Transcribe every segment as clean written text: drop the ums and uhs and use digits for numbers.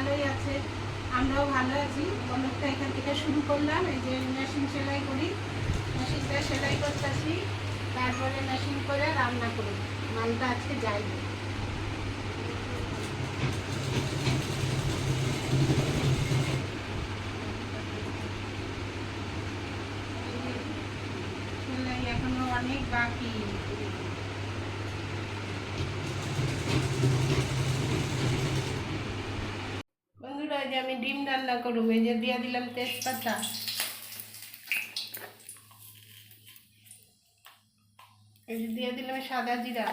ভালোই আছে, আমরাও ভালো আছি। অনেকটা এখান থেকে শুরু করলাম, এই যে মেশিন সেলাই করি, মেশিনটা সেলাই করতেছি, তারপরে মেশিন করে রান্না করি। মালটা আজকে যাইবে। সেলাই এখনো অনেক বাকি। বন্ধুরা, যে আমি ডিম রান্না করবো, এই যে দিয়ে দিলাম তেজপাতা, এই যে দিয়ে দিলাম সাদা জিরা,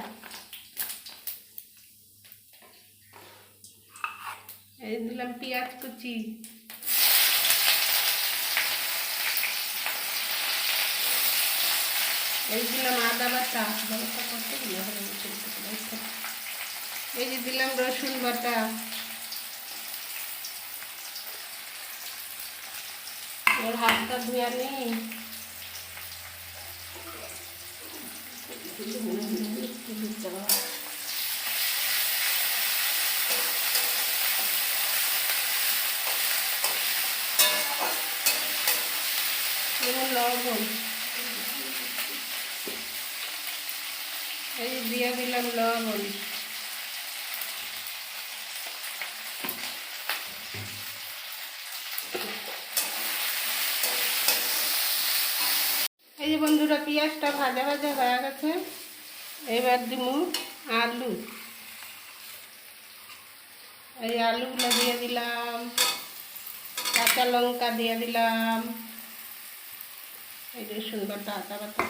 এই দিলাম পেঁয়াজ কুচি, এই দিলাম আদা বাটা, করতে দিলে হবে, এই যে দিলাম রসুন বাটা, এর হাতটা ধুয়ে নিই। লবণ, এই দিয়ে দিলাম লবণ, এই যে বন্ধুরা পেঁয়াজটা ভাজা ভাজা হয়ে গেছে। এবার দিমু আলু, এই আলুগুলো দিয়ে দিলাম, কাঁচা লঙ্কা দিয়ে দিলাম, এই রসুন বাটা, আদা বাটা,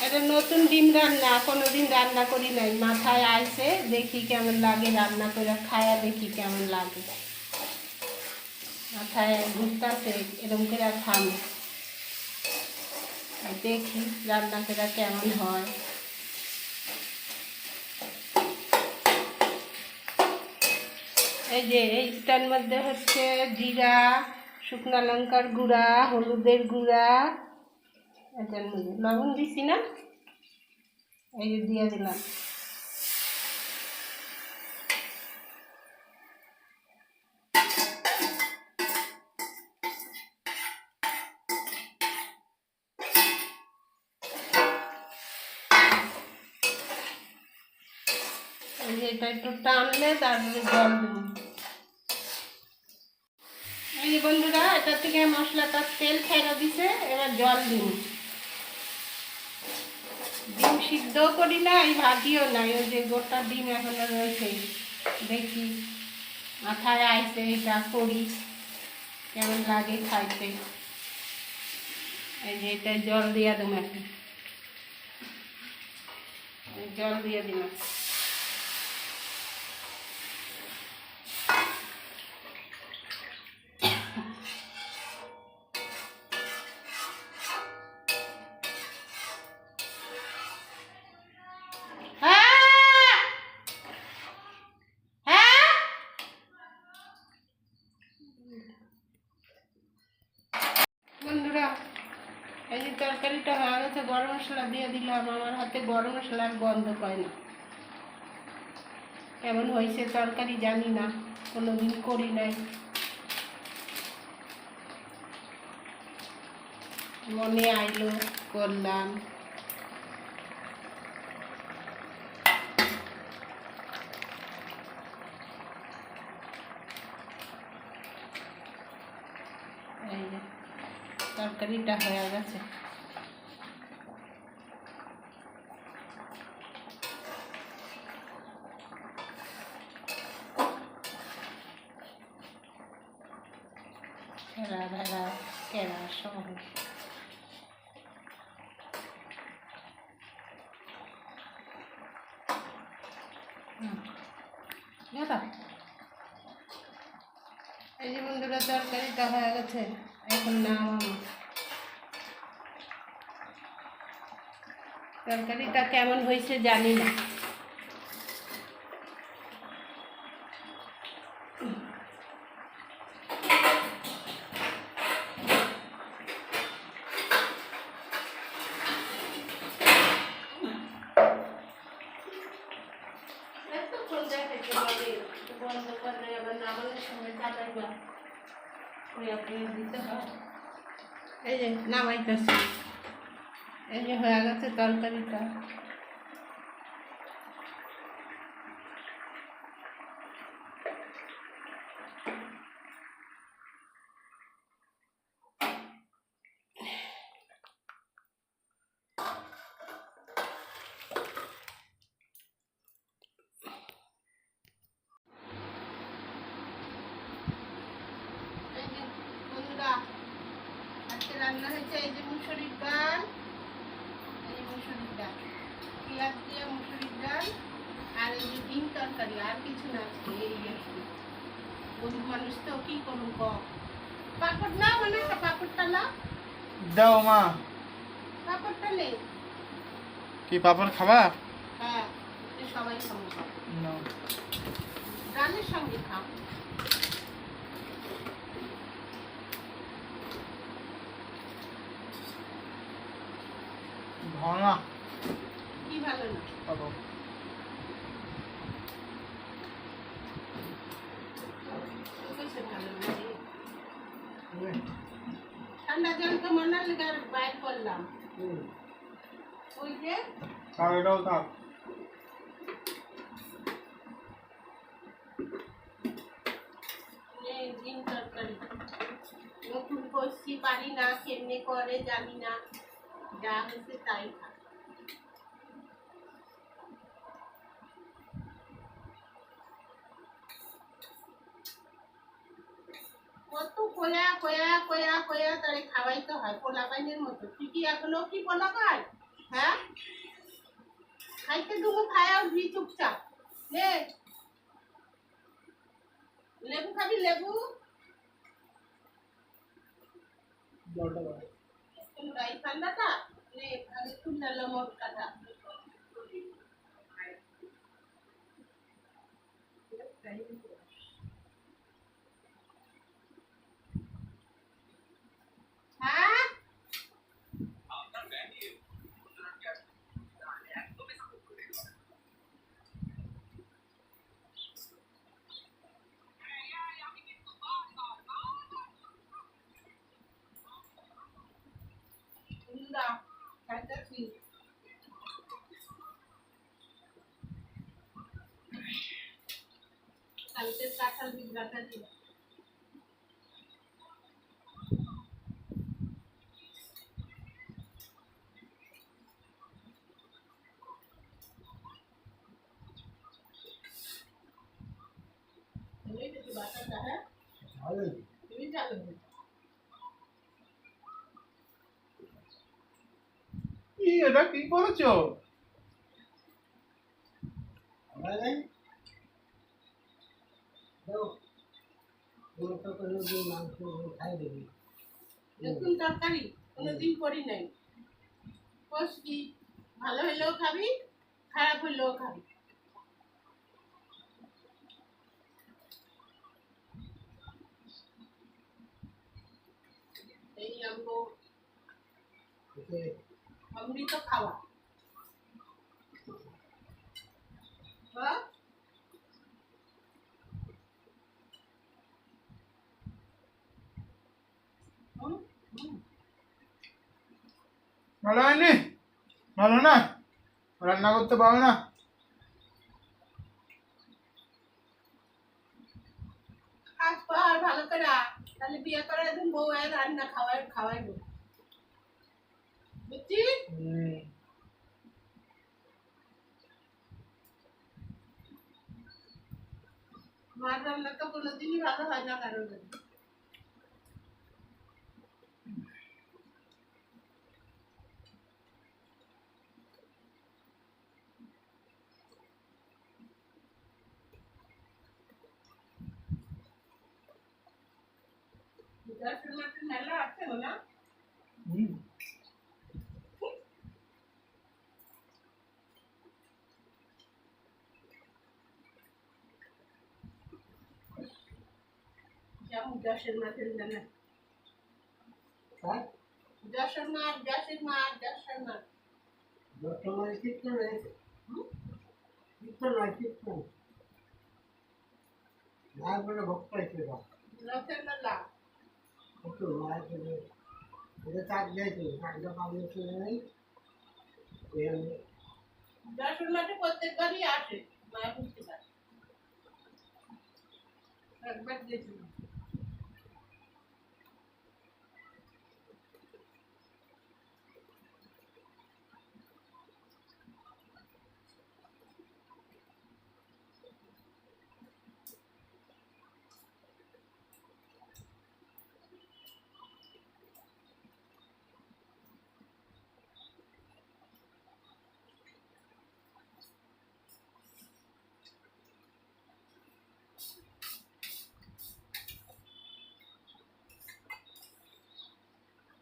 এটা নতুন ডিম রান্না, কোনোদিন রান্না করি নাই, মাথায় আইছে, দেখি কেমন লাগে, রান্না করে খায়া দেখি কেমন লাগে, মাথায় ঘুরতেছে এরকম করে খাম, দেখি রান্না করে কেমন হয়। এই যে এইটার মধ্যে হচ্ছে জিরা, শুকনো লঙ্কার গুঁড়া, হলুদের গুঁড়া, এটার মধ্যে লবণ দিছি না, এই যে দিয়ে দিলাম। এটা একটু টানলে তারপরে জল দেব। এই যে বন্ধুরা, এটা থেকে মশলাটা তেল ছেড়ে দিছে, এবার জল দিন। ডিম সিদ্ধ করি না, এই ভাজিও নাই, ওই যে গোটা ডিম এখনো রয়েছে, দেখি মাথায় আইসে, এটা করি কেমন লাগে খাইতে। এই যে এটা জল দিয়ে দেবো, এখন জল দিয়ে দিলাম। বন্ধুরা, এই যে তরকারিটা হয়ে গেছে, গরম মশলা দিয়ে দিলাম। আমার হাতে গরম মশলার গন্ধ পায় না, কেমন হয়েছে তরকারি জানি না, কোনোদিন করি নাই, মনে আইলো করলাম। এই যে তরকারিটা হয়ে গেছে। ভেড়া ভেড়া কেরা সহ এই যে বন্ধুরা, তরকারিটা হয়ে গেছে, এখন নামাবো। তরকারিটা কেমন হয়েছে জানি না। আবার দিতে হয়। এই যে নামাইতেছি, এই যে হয়ে গেছে তরকারিটা। আজকে রান্না হয়েছে এই যে মুসুরির ডাল, এই যে মুসুরির ডাল, পেঁয়াজ দিয়ে মুসুরির ডাল, আর এই যে ডিম তরকারি, আর কিছু না। আজকে এই গরিব মানুষ তো কি করুন কম। পাপড় না মানে পাপড়টা না দাও মা। পাপড়টা নেই কি পাপড় খাবা? হ্যাঁ, সবাই খাবো, ডালের সঙ্গে খাও। ভালো না। কি ভালো না? ঠান্ডা জল তো মনে লেগে বাইর করলাম। ওই যে এটাও থাক। ডিম তরকারি নতুন করছি, পারি না, কেমনে করে জানি না, যা হয়েছে তাই খা। কত কয়া কয়া কয়া কয়া তারে খাওয়াইতে হয় পোলা পাইনের মতো। তুই কি এখনো কি পোলা পাই? হ্যাঁ, খাইতে দুমু খায় আর ভি চুপচাপ। নে লেবু খাবি? লেবু রাই ঠান্ডাটা নে, আমি খুলনা লমক কাটা হ্যাঁ। খাইতেছি কালকে কাঁঠাল বিঘাটা দিল। বাটাটা হ্যাঁ তুমি চালু কি এটা কি করেছো? নতুন তরকারি কোনোদিন করি নাই। কি ভালো হইলেও খাবি, খারাপ হইলেও খাবি। এই আমগো অমৃত খাওয়া হ্যাঁ। ভালো হয়নি? ভালো না? রান্না করতে পারো না? কাজ কর ভালো করে, তাহলে বিয়ে করে একদিন বউ রান্না খাওয়াইবো, বুঝছিস? মার রান্না তো কোনোদিনই ভালো হয় না কারোর। মেলা আছে না? যশের মাঠের মেলা, যশোর মাঠ, যশের মাঠ, যশোর মাঠ। রসের মেলা একটু মায়ের জন্য এটা চার দিয়েছে চারটা পাবলিক নেই যশোর মাঠে প্রত্যেকবারই আসে মায়া ঘুরতে পারে একবার গেছিলাম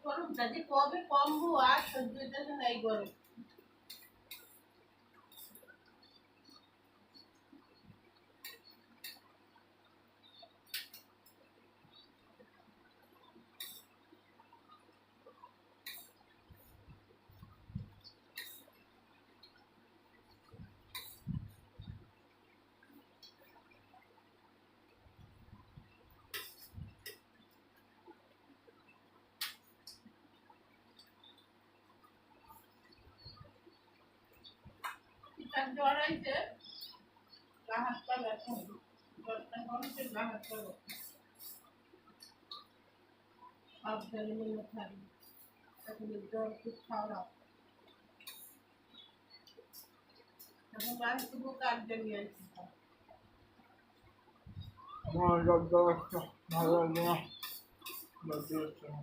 গরমটা যে কবে কমবো আর সহ্য হইতেছে না এই গরম পিঠার জ্বর আইছে গা হাত পা ব্যথা হবে জ্বরটা কমছে গা হাত পা ব্যথা সাবধানে মনে থাকবে এখন জ্বর খুব খারাপ এখন বাড়িতে কাজ জমিয়ে আনছি আমার জ্বর আসছে ভালো লাগছে না জ্বর আসছে না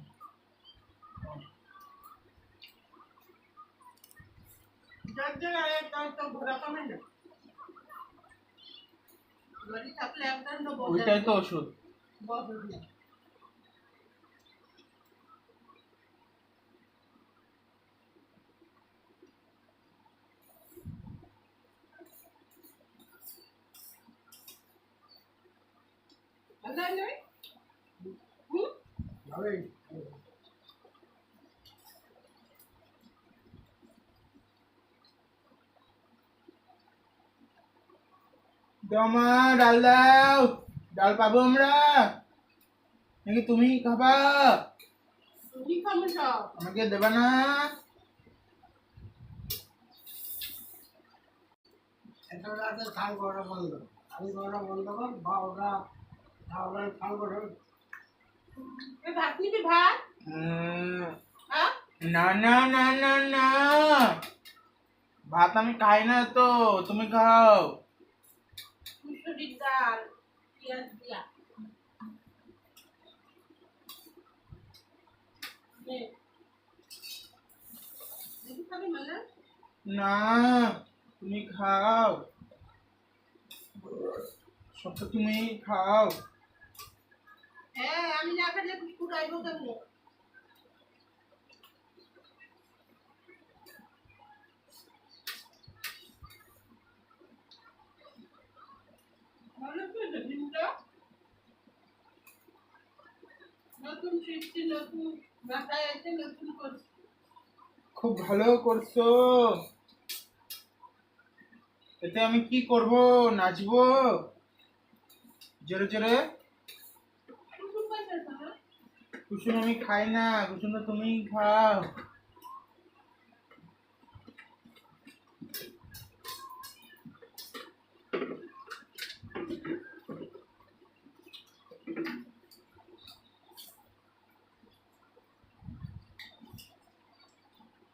জ্বর জ্বর আরে তো ঘোরা কমে না জ্বরই থাকলে একদম ওইটাই তো ওষুধ বদল না না ভালোই জমা ডাল দাও ডাল পাবো আমরা নাকি তুমি খাবা তুমি খাবো সব আমাকে দেবা না এটা রাতে খাল করা বন্ধ খাল করা বন্ধ কর বা ওরা খাওয়ার খাল করে এ ভাত নিবি ভাত হ্যাঁ না না না না না ভাত আমি খাই না তো তুমি খাও মুসুরির ডাল পেঁয়াজ দিয়া দেখি খাবি মানে না তুমি খাও সবটা তুমি খাও হ্যাঁ আমি না খেলে কুড়াইবো কেমনে ভালো তো ডিমটা নতুন সৃষ্টি নতুন মাথায় আছে নতুন করছি খুব ভালো করছো এতে আমি কি করব নাচবো জোরে জোরে কুসুম পাইছে না কুসুম আমি খাই না কুসুম তো তুমি খাও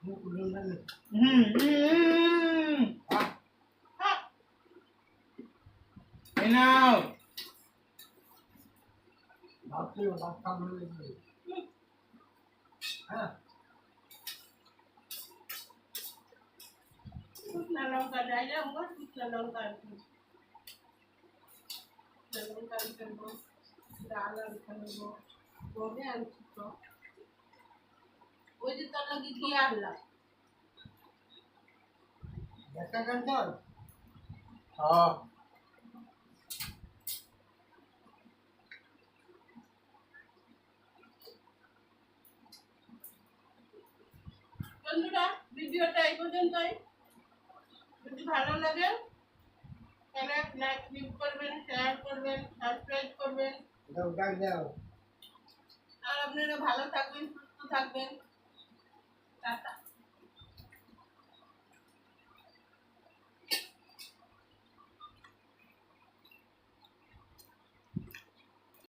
মুখ লুন্ডান এই নাও ভাবছি ভাত খাবো হ্যাঁ শুকনা লঙ্কা দেয় না আমরা শুকনা লঙ্কা আনছি লঙ্কা আনতে নেবো ডাল আনতে নেবো বলে আনছি তো ওই যে তোর লাগে গিয়ে আনলাম দেখা কেন চল হ্যাঁ বন্ধুরা ভিডিওটা এই পর্যন্তই যদি ভালো লাগে তাহলে লাইক করবেন শেয়ার করবেন সাবস্ক্রাইব করবেন দাও ডাক দাও। আর আপনারা ভালো থাকবেন, সুস্থ থাকবেন। টাটা।